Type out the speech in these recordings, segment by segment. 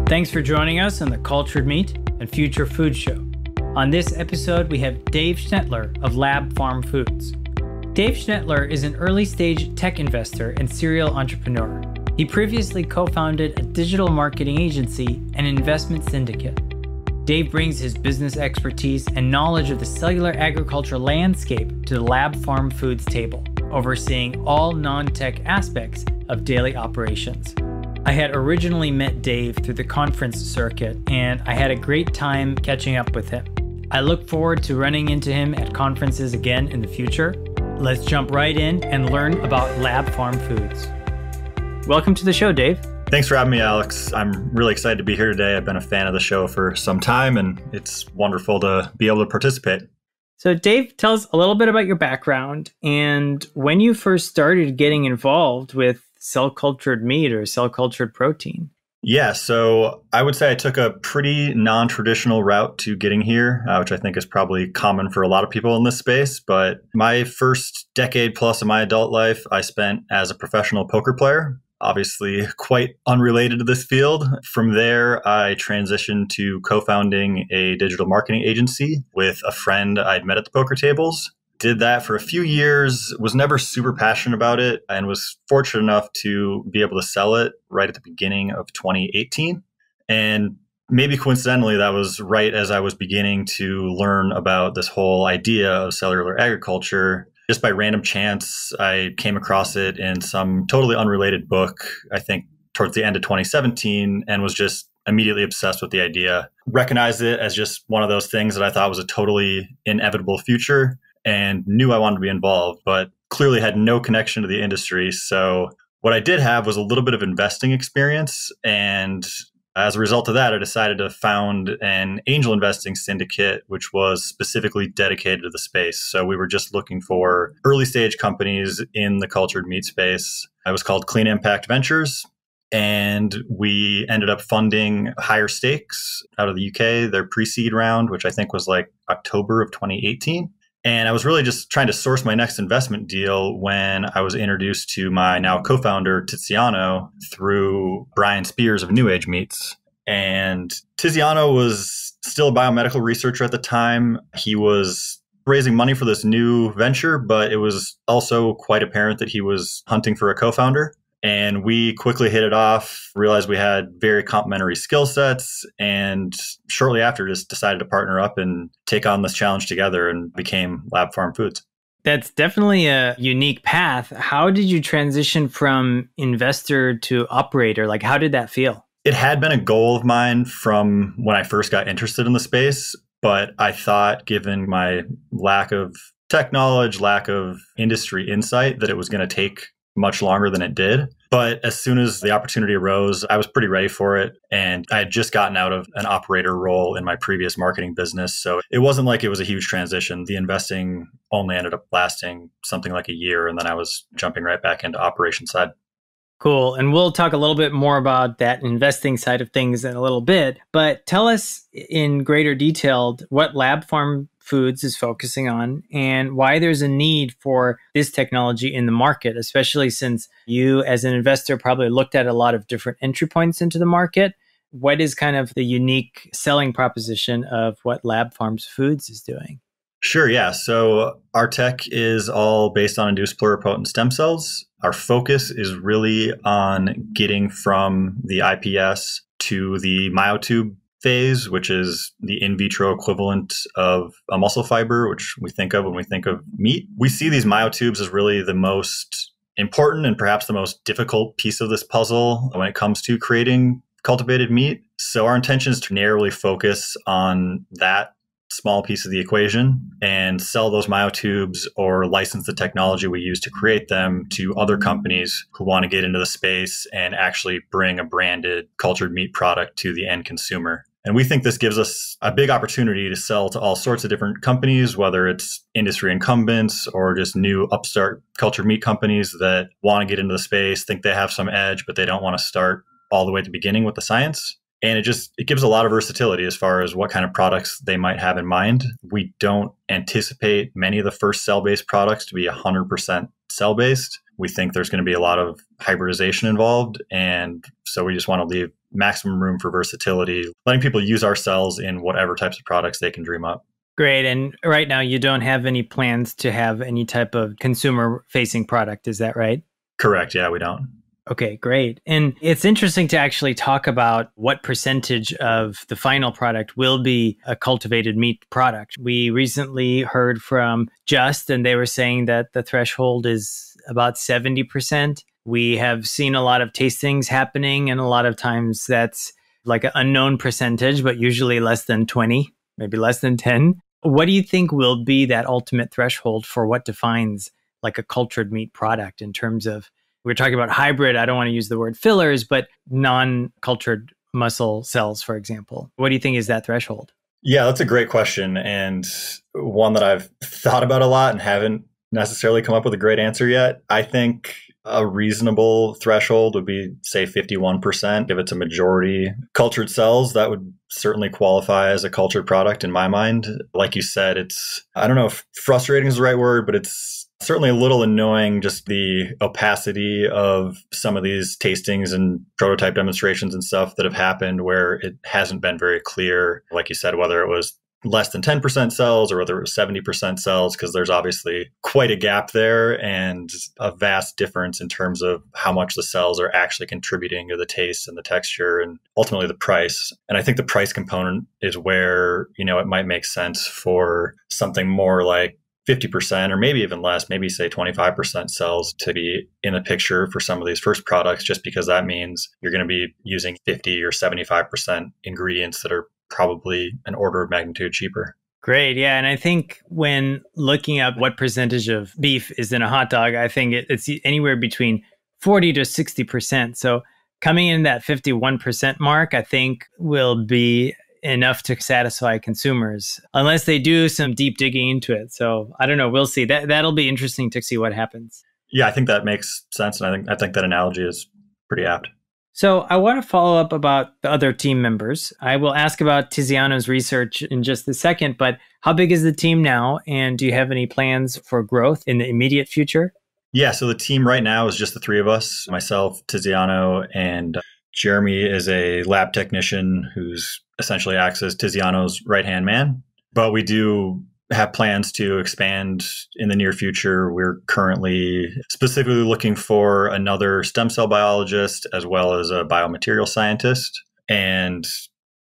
Thanks for joining us on the Cultured Meat and Future Food Show. On this episode, we have Dave Schnettler of Lab Farm Foods. Dave Schnettler is an early-stage tech investor and serial entrepreneur. He previously co-founded a digital marketing agency and investment syndicate. Dave brings his business expertise and knowledge of the cellular agriculture landscape to the Lab Farm Foods table, overseeing all non-tech aspects of daily operations. I had originally met Dave through the conference circuit, and I had a great time catching up with him. I look forward to running into him at conferences again in the future. Let's jump right in and learn about Lab Farm Foods. Welcome to the show, Dave. Thanks for having me, Alex. I'm really excited to be here today. I've been a fan of the show for some time, and it's wonderful to be able to participate. So Dave, tell us a little bit about your background and when you first started getting involved with cell-cultured meat or cell-cultured protein. Yeah, so I would say I took a pretty non-traditional route to getting here, which I think is probably common for a lot of people in this space. But my first decade plus of my adult life, I spent as a professional poker player, obviously quite unrelated to this field. From there, I transitioned to co-founding a digital marketing agency with a friend I'd met at the poker tables. Did that for a few years, was never super passionate about it, and was fortunate enough to be able to sell it right at the beginning of 2018. And maybe coincidentally, that was right as I was beginning to learn about this whole idea of cellular agriculture. Just by random chance, I came across it in some totally unrelated book, I think towards the end of 2017, and was just immediately obsessed with the idea. Recognized it as just one of those things that I thought was a totally inevitable future, and knew I wanted to be involved, but clearly had no connection to the industry. So what I did have was a little bit of investing experience. And as a result of that, I decided to found an angel investing syndicate, which was specifically dedicated to the space. So we were just looking for early stage companies in the cultured meat space. It was called Clean Impact Ventures. And we ended up funding Higher Stakes out of the UK, their pre-seed round, which I think was like October of 2018. And I was really just trying to source my next investment deal when I was introduced to my now co-founder, Tiziano, through Brian Spears of New Age Meats. And Tiziano was still a biomedical researcher at the time. He was raising money for this new venture, but it was also quite apparent that he was hunting for a co-founder. And we quickly hit it off, realized we had very complementary skill sets, and shortly after just decided to partner up and take on this challenge together and became Lab Farm Foods. That's definitely a unique path. How did you transition from investor to operator? Like, how did that feel? It had been a goal of mine from when I first got interested in the space, but I thought, given my lack of tech knowledge, lack of industry insight, that it was going to take much longer than it did. But as soon as the opportunity arose, I was pretty ready for it. And I had just gotten out of an operator role in my previous marketing business. So it wasn't like it was a huge transition. The investing only ended up lasting something like a year. And then I was jumping right back into operation side. Cool. And we'll talk a little bit more about that investing side of things in a little bit. But tell us in greater detail what Lab Farm Foods is focusing on and why there's a need for this technology in the market, especially since you as an investor probably looked at a lot of different entry points into the market. What is kind of the unique selling proposition of what Lab Farm Foods is doing? Sure, yeah. So our tech is all based on induced pluripotent stem cells. Our focus is really on getting from the IPS to the myotube phase, which is the in vitro equivalent of a muscle fiber, which we think of when we think of meat. We see these myotubes as really the most important and perhaps the most difficult piece of this puzzle when it comes to creating cultivated meat. So our intention is to narrowly focus on that small piece of the equation and sell those myotubes or license the technology we use to create them to other companies who want to get into the space and actually bring a branded cultured meat product to the end consumer. And we think this gives us a big opportunity to sell to all sorts of different companies, whether it's industry incumbents or just new upstart cultured meat companies that want to get into the space, think they have some edge, but they don't want to start all the way at the beginning with the science. And it gives a lot of versatility as far as what kind of products they might have in mind. We don't anticipate many of the first cell-based products to be 100% cell-based. We think there's going to be a lot of hybridization involved. And so we just want to leave maximum room for versatility, letting people use our cells in whatever types of products they can dream up. Great. And right now, you don't have any plans to have any type of consumer-facing product. Is that right? Correct. Yeah, we don't. Okay, great. And it's interesting to actually talk about what percentage of the final product will be a cultivated meat product. We recently heard from Just, and they were saying that the threshold is about 70%. We have seen a lot of tastings happening, and a lot of times that's like an unknown percentage, but usually less than 20, maybe less than 10. What do you think will be that ultimate threshold for what defines like a cultured meat product in terms of, we're talking about hybrid, I don't want to use the word fillers, but non-cultured muscle cells, for example. What do you think is that threshold? Yeah, that's a great question, and one that I've thought about a lot and haven't necessarily come up with a great answer yet. I think a reasonable threshold would be, say, 51%. If it's a majority cultured cells, that would certainly qualify as a cultured product in my mind. Like you said, it's, I don't know if frustrating is the right word, but it's certainly a little annoying, just the opacity of some of these tastings and prototype demonstrations and stuff that have happened where it hasn't been very clear, like you said, whether it was less than 10% cells or whether it was 70% cells, because there's obviously quite a gap there and a vast difference in terms of how much the cells are actually contributing to the taste and the texture and ultimately the price. And I think the price component is where, it might make sense for something more like 50% or maybe even less, maybe say 25% cells to be in the picture for some of these first products, just because that means you're going to be using 50 or 75% ingredients that are probably an order of magnitude cheaper. Great. Yeah. And I think when looking up what percentage of beef is in a hot dog, I think it's anywhere between 40 to 60%. So coming in that 51% mark, I think will be enough to satisfy consumers, unless they do some deep digging into it. So I don't know. We'll see. That'll be interesting to see what happens. Yeah, I think that makes sense. And I think that analogy is pretty apt. So I want to follow up about the other team members. I will ask about Tiziano's research in just a second, but how big is the team now? And do you have any plans for growth in the immediate future? Yeah, so the team right now is just the three of us, myself, Tiziano, and Jeremy is a lab technician who's essentially acts as Tiziano's right-hand man. But we do have plans to expand in the near future. We're currently specifically looking for another stem cell biologist as well as a biomaterial scientist, and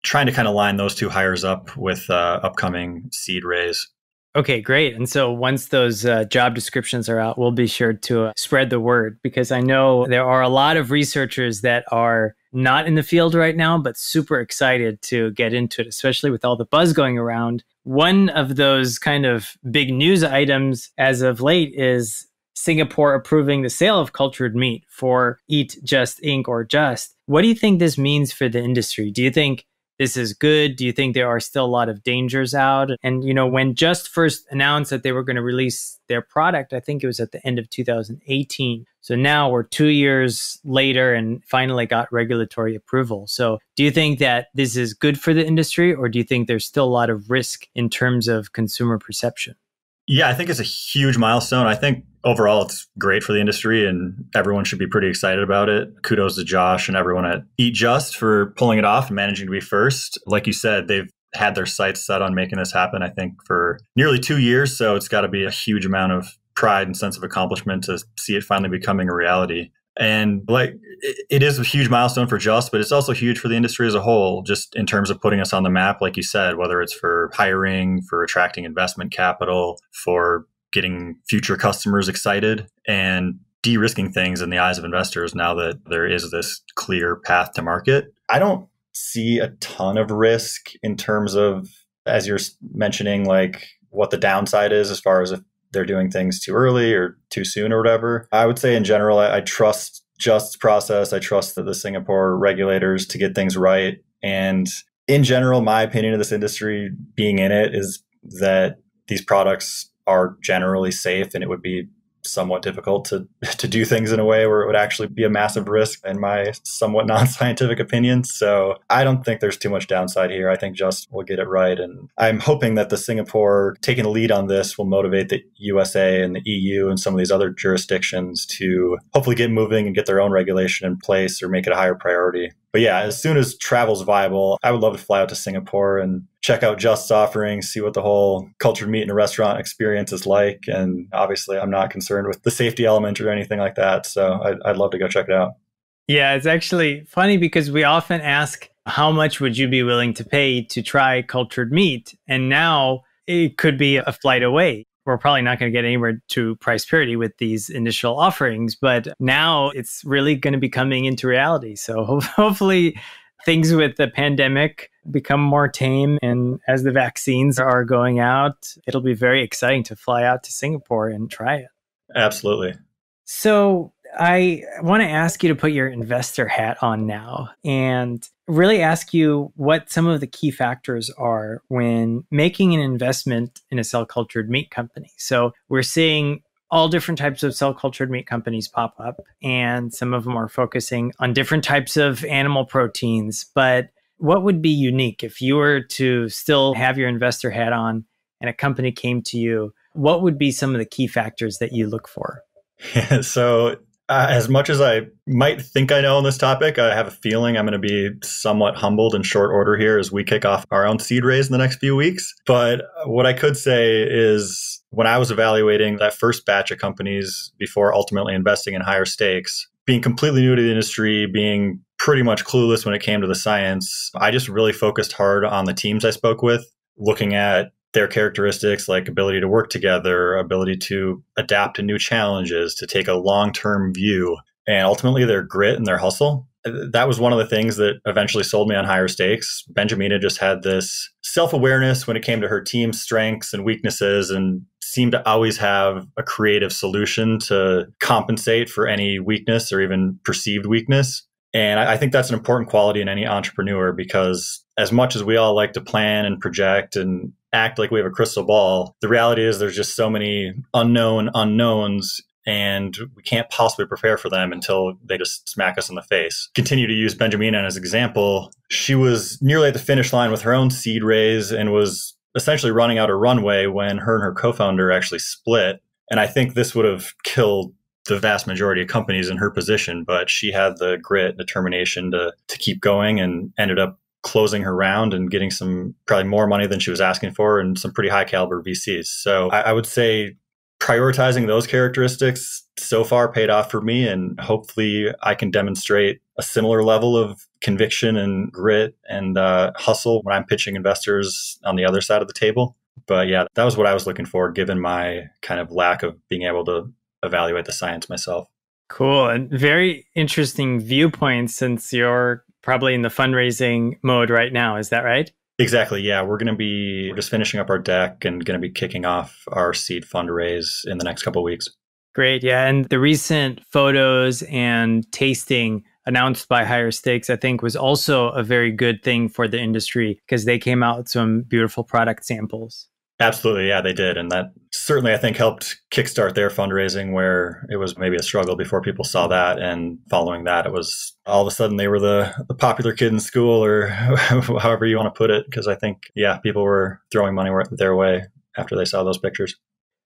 trying to kind of line those two hires up with upcoming seed raise. Okay, great. And so once those job descriptions are out, we'll be sure to spread the word, because I know there are a lot of researchers that are not in the field right now, but super excited to get into it, especially with all the buzz going around. One of those kind of big news items as of late is Singapore approving the sale of cultured meat for Eat Just Inc. or Just. What do you think this means for the industry? Do you think this is good? Do you think there are still a lot of dangers out? And, when Just first announced that they were going to release their product, I think it was at the end of 2018. So now we're 2 years later and finally got regulatory approval. So do you think that this is good for the industry, or do you think there's still a lot of risk in terms of consumer perception? Yeah, I think it's a huge milestone. I think overall it's great for the industry and everyone should be pretty excited about it. Kudos to Josh and everyone at Eat Just for pulling it off and managing to be first. Like you said, they've had their sights set on making this happen, I think, for nearly 2 years. So it's got to be a huge amount of pride and sense of accomplishment to see it finally becoming a reality. And it is a huge milestone for Just, but it's also huge for the industry as a whole, just in terms of putting us on the map, like you said, whether it's for hiring, for attracting investment capital, for getting future customers excited, and de-risking things in the eyes of investors now that there is this clear path to market. I don't see a ton of risk in terms of, as you're mentioning, like what the downside is as far as if they're doing things too early or too soon or whatever. I would say in general, I trust Just's process. I trust the Singapore regulators to get things right. And in general, my opinion of this industry, being in it, is that these products are generally safe, and it would be somewhat difficult to do things in a way where it would actually be a massive risk, in my somewhat non-scientific opinion. So I don't think there's too much downside here. I think Just will get it right. And I'm hoping that the Singapore taking the lead on this will motivate the USA and the EU and some of these other jurisdictions to hopefully get moving and get their own regulation in place or make it a higher priority. But yeah, as soon as travel's viable, I would love to fly out to Singapore and check out Just's offerings, see what the whole cultured meat in a restaurant experience is like. And obviously, I'm not concerned with the safety element or anything like that. So I'd love to go check it out. Yeah, it's actually funny because we often ask, how much would you be willing to pay to try cultured meat? And now it could be a flight away. We're probably not going to get anywhere to price parity with these initial offerings, but now it's really going to be coming into reality. So hopefully things with the pandemic become more tame. And as the vaccines are going out, it'll be very exciting to fly out to Singapore and try it. Absolutely. So I want to ask you to put your investor hat on now and really ask you what some of the key factors are when making an investment in a cell cultured meat company. So we're seeing all different types of cell cultured meat companies pop up, and some of them are focusing on different types of animal proteins. But what would be unique if you were to still have your investor hat on and a company came to you? What would be some of the key factors that you look for? So as much as I might think I know on this topic, I have a feeling I'm going to be somewhat humbled in short order here as we kick off our own seed raise in the next few weeks. But what I could say is when I was evaluating that first batch of companies before ultimately investing in higher stakes, being completely new to the industry, being pretty much clueless when it came to the science, I just really focused hard on the teams I spoke with, looking at their characteristics like ability to work together, ability to adapt to new challenges, to take a long-term view, and ultimately their grit and their hustle. That was one of the things that eventually sold me on higher stakes. Benjamina just had this self-awareness when it came to her team's strengths and weaknesses and seemed to always have a creative solution to compensate for any weakness or even perceived weakness. And I think that's an important quality in any entrepreneur, because as much as we all like to plan and project and act like we have a crystal ball, the reality is there's just so many unknown unknowns, and we can't possibly prepare for them until they just smack us in the face. Continue to use Benjamina as an example. She was nearly at the finish line with her own seed raise and was essentially running out of runway when her and her co-founder actually split. And I think this would have killed the vast majority of companies in her position, but she had the grit and determination to keep going and ended up closing her round and getting some probably more money than she was asking for and some pretty high caliber VCs. So I would say prioritizing those characteristics so far paid off for me. And hopefully I can demonstrate a similar level of conviction and grit and hustle when I'm pitching investors on the other side of the table. But yeah, that was what I was looking for, given my kind of lack of being able to evaluate the science myself. Cool. And very interesting viewpoints, since you're probably in the fundraising mode right now. Is that right? Exactly. Yeah. We're going to be just finishing up our deck and going to be kicking off our seed fundraise in the next couple of weeks. Great. Yeah. And the recent photos and tasting announced by Higher Stakes, I think, was also a very good thing for the industry because they came out with some beautiful product samples. Absolutely. Yeah, they did. And that certainly, I think, helped kickstart their fundraising, where it was maybe a struggle before people saw that. And following that, it was all of a sudden they were the popular kid in school, or however you want to put it. Because I think, yeah, people were throwing money their way after they saw those pictures.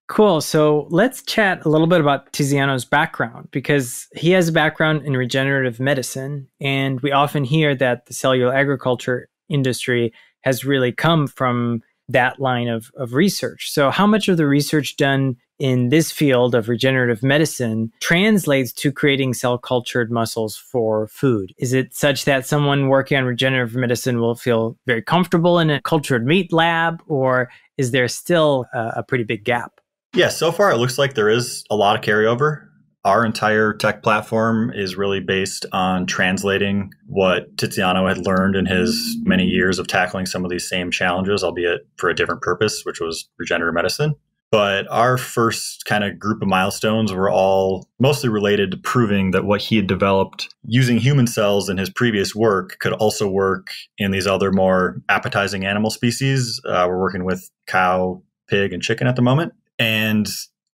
Cool. So let's chat a little bit about Tiziano's background, because he has a background in regenerative medicine. And we often hear that the cellular agriculture industry has really come from that line of research. So how much of the research done in this field of regenerative medicine translates to creating cell cultured muscles for food? Is it such that someone working on regenerative medicine will feel very comfortable in a cultured meat lab, or is there still a pretty big gap? Yeah, so far it looks like there is a lot of carryover. Our entire tech platform is really based on translating what Tiziano had learned in his many years of tackling some of these same challenges, albeit for a different purpose, which was regenerative medicine. But our first kind of group of milestones were all mostly related to proving that what he had developed using human cells in his previous work could also work in these other more appetizing animal species. We're working with cow, pig, and chicken at the moment. And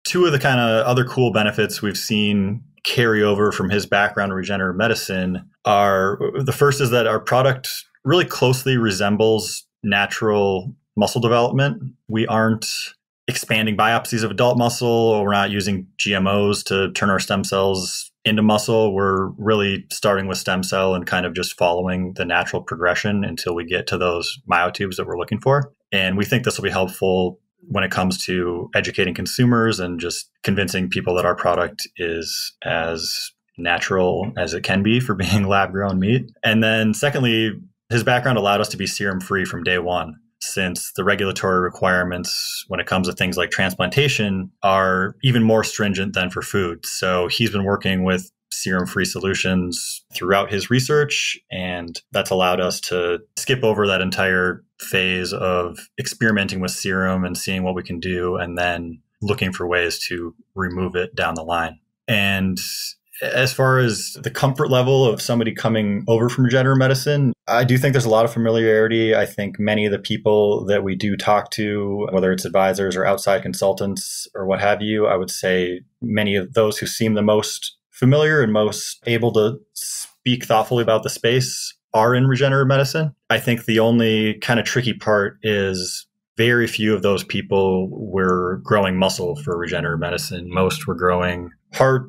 two of the kind of other cool benefits we've seen carry over from his background in regenerative medicine are, the first is that our product really closely resembles natural muscle development. We aren't expanding biopsies of adult muscle, or we're not using GMOs to turn our stem cells into muscle. We're really starting with stem cell and kind of just following the natural progression until we get to those myotubes that we're looking for. And we think this will be helpful when it comes to educating consumers and just convincing people that our product is as natural as it can be for being lab-grown meat. And then secondly, his background allowed us to be serum-free from day one, since the regulatory requirements when it comes to things like transplantation are even more stringent than for food. So he's been working with serum-free solutions throughout his research, and that's allowed us to skip over that entire phase of experimenting with serum and seeing what we can do, and then looking for ways to remove it down the line. And as far as the comfort level of somebody coming over from regenerative medicine, I do think there's a lot of familiarity. I think many of the people that we do talk to, whether it's advisors or outside consultants or what have you, I would say many of those who seem the most familiar and most able to speak thoughtfully about the space are in regenerative medicine. I think the only kind of tricky part is very few of those people were growing muscle for regenerative medicine. Most were growing heart,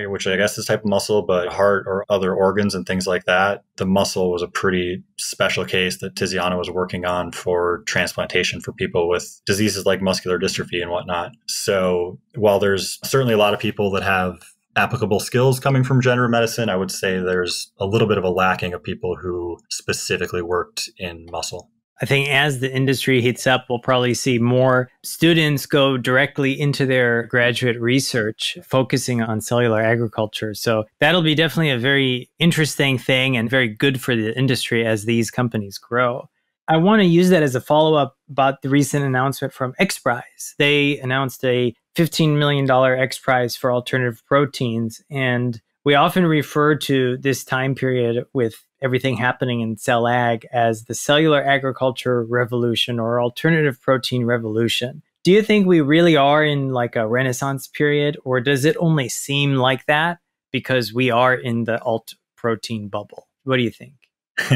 which I guess is type of muscle, but heart or other organs and things like that. The muscle was a pretty special case that Tiziano was working on for transplantation for people with diseases like muscular dystrophy and whatnot. So while there's certainly a lot of people that have applicable skills coming from regenerative medicine, I would say there's a little bit of a lacking of people who specifically worked in muscle. I think as the industry heats up, we'll probably see more students go directly into their graduate research, focusing on cellular agriculture. So that'll be definitely a very interesting thing and very good for the industry as these companies grow. I want to use that as a follow-up about the recent announcement from XPRIZE. They announced a $15 million XPRIZE for alternative proteins. And we often refer to this time period with everything happening in cell ag as the cellular agriculture revolution or alternative protein revolution. Do you think we really are in like a renaissance period, or does it only seem like that because we are in the alt protein bubble? What do you think?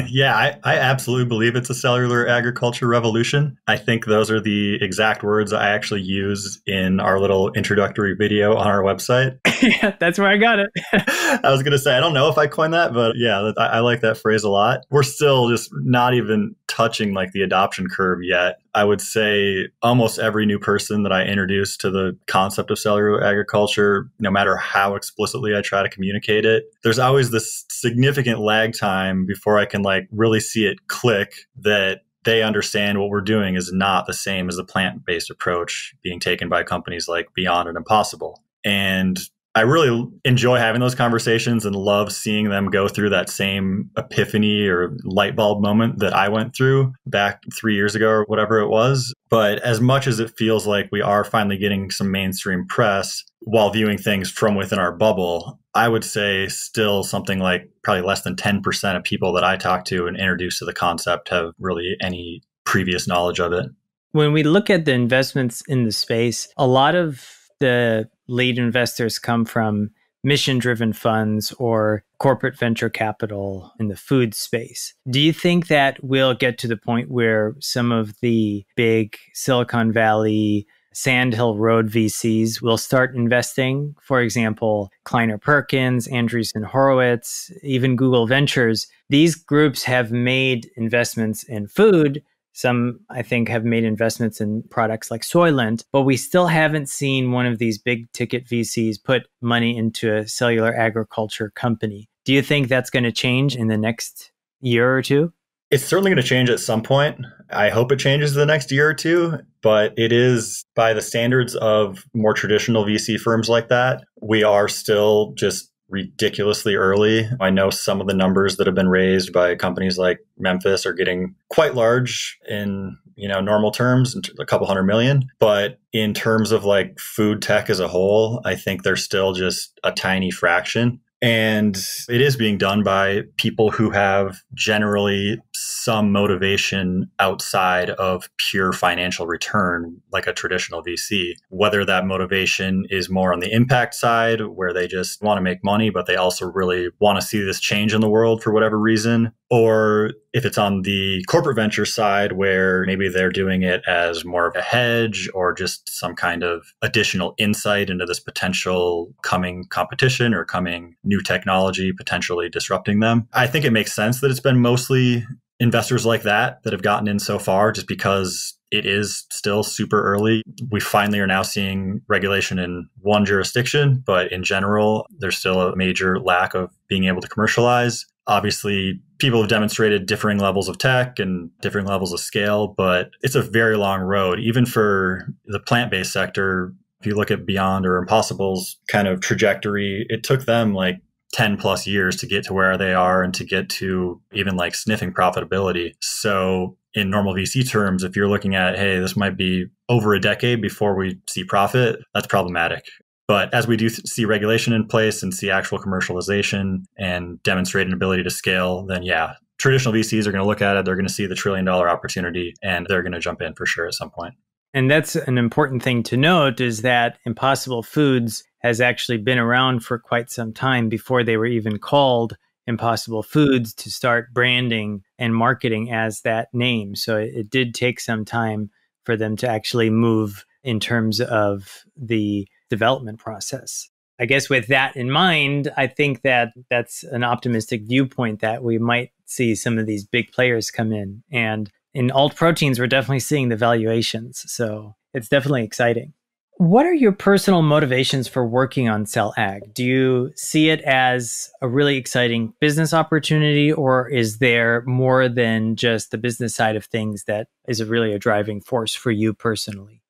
Yeah, I absolutely believe it's a cellular agriculture revolution. I think those are the exact words I actually use in our little introductory video on our website. Yeah, that's where I got it. I was going to say, I don't know if I coined that, but yeah, I like that phrase a lot. We're still just not even touching like the adoption curve yet. I would say almost every new person that I introduce to the concept of cellular agriculture, no matter how explicitly I try to communicate it, there's always this significant lag time before I can like really see it click that they understand what we're doing is not the same as the plant-based approach being taken by companies like Beyond and Impossible. And I really enjoy having those conversations and love seeing them go through that same epiphany or light bulb moment that I went through back 3 years ago or whatever it was. But as much as it feels like we are finally getting some mainstream press while viewing things from within our bubble, I would say still something like probably less than 10% of people that I talk to and introduce to the concept have really any previous knowledge of it. When we look at the investments in the space, a lot of the lead investors come from mission-driven funds or corporate venture capital in the food space. Do you think that we'll get to the point where some of the big Silicon Valley, Sand Hill Road VCs will start investing? For example, Kleiner Perkins, Andreessen Horowitz, even Google Ventures. These groups have made investments in food. Some, I think, have made investments in products like Soylent, but we still haven't seen one of these big ticket VCs put money into a cellular agriculture company. Do you think that's going to change in the next year or two? It's certainly going to change at some point. I hope it changes the next year or two, but it is by the standards of more traditional VC firms like that. We are still just ridiculously early. I know some of the numbers that have been raised by companies like Memphis are getting quite large in, normal terms, a couple $100 million. But in terms of like food tech as a whole, I think they're still just a tiny fraction. And it is being done by people who have generally some motivation outside of pure financial return, like a traditional VC. Whether that motivation is more on the impact side, where they just want to make money, but they also really want to see this change in the world for whatever reason, or if it's on the corporate venture side, where maybe they're doing it as more of a hedge or just some kind of additional insight into this potential coming competition or coming new technology potentially disrupting them. I think it makes sense that it's been mostly investors like that have gotten in so far, just because it is still super early. We finally are now seeing regulation in one jurisdiction, but in general, there's still a major lack of being able to commercialize. Obviously, people have demonstrated differing levels of tech and differing levels of scale, but it's a very long road. Even for the plant-based sector, if you look at Beyond or Impossible's kind of trajectory, it took them like 10 plus years to get to where they are and to get to even like sniffing profitability. So in normal VC terms, if you're looking at, hey, this might be over a decade before we see profit, that's problematic. But as we do see regulation in place and see actual commercialization and demonstrate an ability to scale, then yeah, traditional VCs are going to look at it. They're going to see the $1 trillion opportunity and they're going to jump in for sure at some point. And that's an important thing to note, is that Impossible Foods has actually been around for quite some time before they were even called Impossible Foods to start branding and marketing as that name. So it did take some time for them to actually move in terms of the development process. I guess with that in mind, I think that that's an optimistic viewpoint that we might see some of these big players come in. And in alt proteins, we're definitely seeing the valuations. So it's definitely exciting. What are your personal motivations for working on Cell Ag? Do you see it as a really exciting business opportunity, or is there more than just the business side of things that is really a driving force for you personally?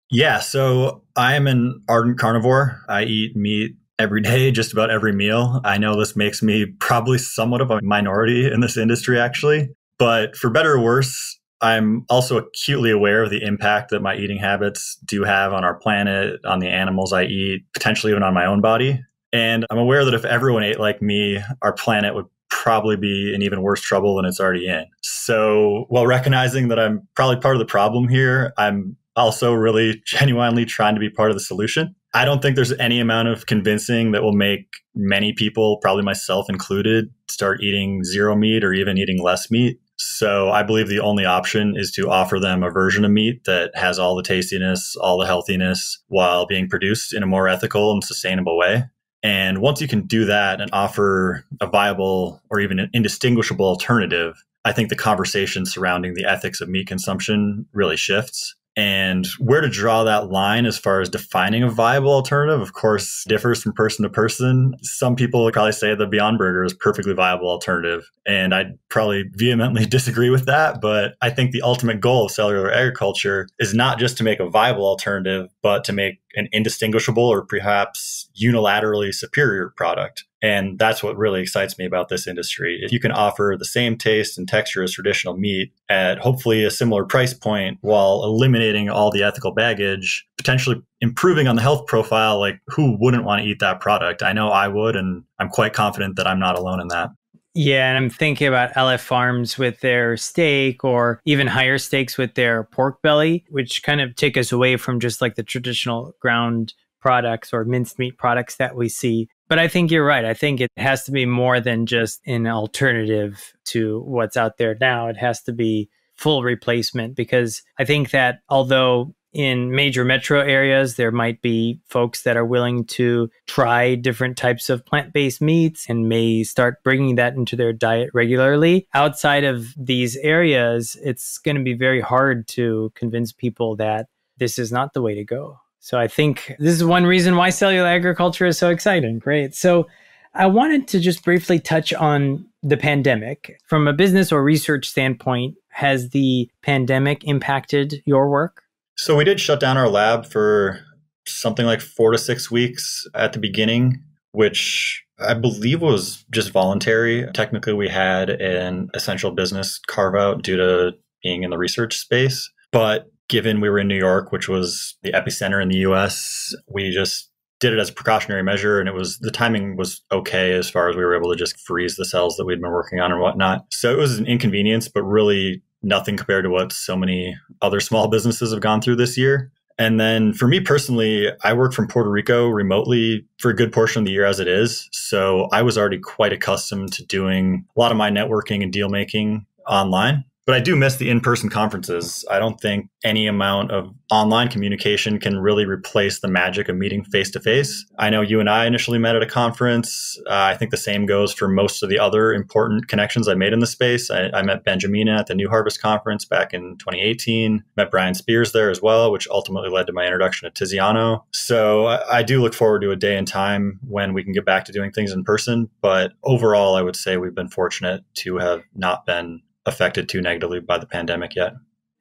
Yeah, so I am an ardent carnivore. I eat meat every day, just about every meal. I know this makes me probably somewhat of a minority in this industry, actually. But for better or worse, I'm also acutely aware of the impact that my eating habits do have on our planet, on the animals I eat, potentially even on my own body. And I'm aware that if everyone ate like me, our planet would probably be in even worse trouble than it's already in. So while recognizing that I'm probably part of the problem here, I'm also really genuinely trying to be part of the solution. I don't think there's any amount of convincing that will make many people, probably myself included, start eating zero meat or even eating less meat. So I believe the only option is to offer them a version of meat that has all the tastiness, all the healthiness, while being produced in a more ethical and sustainable way. And once you can do that and offer a viable or even an indistinguishable alternative, I think the conversation surrounding the ethics of meat consumption really shifts. And where to draw that line as far as defining a viable alternative, of course, differs from person to person. Some people would probably say the Beyond Burger is a perfectly viable alternative. And I'd probably vehemently disagree with that. But I think the ultimate goal of cellular agriculture is not just to make a viable alternative, but to make an indistinguishable or perhaps unilaterally superior product. And that's what really excites me about this industry. If you can offer the same taste and texture as traditional meat at hopefully a similar price point while eliminating all the ethical baggage, potentially improving on the health profile, like who wouldn't want to eat that product? I know I would, and I'm quite confident that I'm not alone in that. Yeah, and I'm thinking about LF Farms with their steak, or even higher steaks with their pork belly, which kind of take us away from just like the traditional ground products or minced meat products that we see. But I think you're right. I think it has to be more than just an alternative to what's out there now. It has to be full replacement, because I think that although in major metro areas, there might be folks that are willing to try different types of plant-based meats and may start bringing that into their diet regularly. Outside of these areas, it's going to be very hard to convince people that this is not the way to go. So I think this is one reason why cellular agriculture is so exciting. Great. So I wanted to just briefly touch on the pandemic. From a business or research standpoint, has the pandemic impacted your work? So we did shut down our lab for something like 4 to 6 weeks at the beginning, which I believe was just voluntary. Technically, we had an essential business carve out due to being in the research space. But given we were in New York, which was the epicenter in the US, we just did it as a precautionary measure, and the timing was okay as far as we were able to just freeze the cells that we'd been working on and whatnot. So it was an inconvenience, but really nothing compared to what so many other small businesses have gone through this year. And then for me personally, I work from Puerto Rico remotely for a good portion of the year as it is. So I was already quite accustomed to doing a lot of my networking and deal making online. But I do miss the in-person conferences. I don't think any amount of online communication can really replace the magic of meeting face-to-face. I know you and I initially met at a conference. I think the same goes for most of the other important connections I made in the space. I met Benjamina at the New Harvest Conference back in 2018, met Brian Spears there as well, which ultimately led to my introduction to Tiziano. So I do look forward to a day and time when we can get back to doing things in person. But overall, I would say we've been fortunate to have not been affected too negatively by the pandemic yet.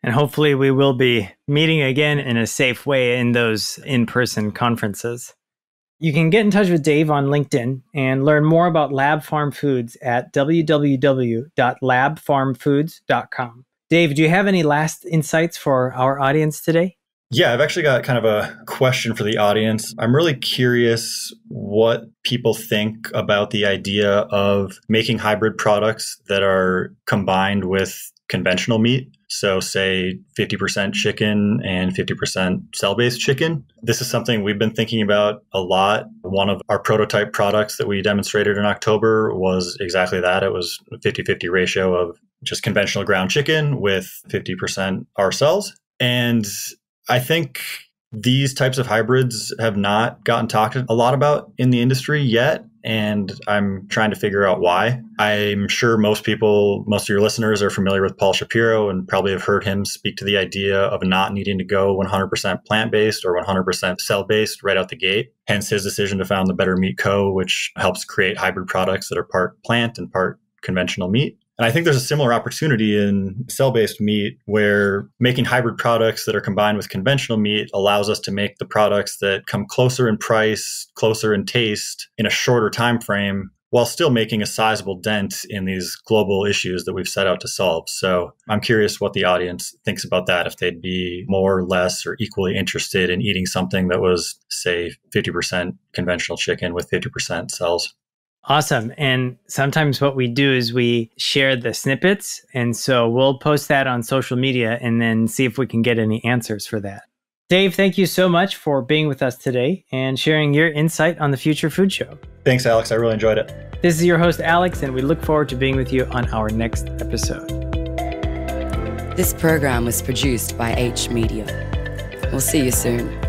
And hopefully we will be meeting again in a safe way in those in-person conferences. You can get in touch with Dave on LinkedIn and learn more about Lab Farm Foods at www.labfarmfoods.com. Dave, do you have any last insights for our audience today? Yeah, I've actually got kind of a question for the audience. I'm really curious what people think about the idea of making hybrid products that are combined with conventional meat. So say 50% chicken and 50% cell-based chicken. This is something we've been thinking about a lot. One of our prototype products that we demonstrated in October was exactly that. It was a 50-50 ratio of just conventional ground chicken with 50% our cells. And I think these types of hybrids have not gotten talked a lot about in the industry yet, and I'm trying to figure out why. I'm sure most of your listeners are familiar with Paul Shapiro and probably have heard him speak to the idea of not needing to go 100% plant-based or 100% cell-based right out the gate. Hence his decision to found the Better Meat Co., which helps create hybrid products that are part plant and part conventional meat. And I think there's a similar opportunity in cell-based meat where making hybrid products that are combined with conventional meat allows us to make the products that come closer in price, closer in taste in a shorter time frame, while still making a sizable dent in these global issues that we've set out to solve. So I'm curious what the audience thinks about that, if they'd be more or less or equally interested in eating something that was, say, 50% conventional chicken with 50% cells. Awesome. And sometimes what we do is we share the snippets. And so we'll post that on social media and then see if we can get any answers for that. Dave, thank you so much for being with us today and sharing your insight on the Future Food Show. Thanks, Alex. I really enjoyed it. This is your host, Alex, and we look forward to being with you on our next episode. This program was produced by H Media. We'll see you soon.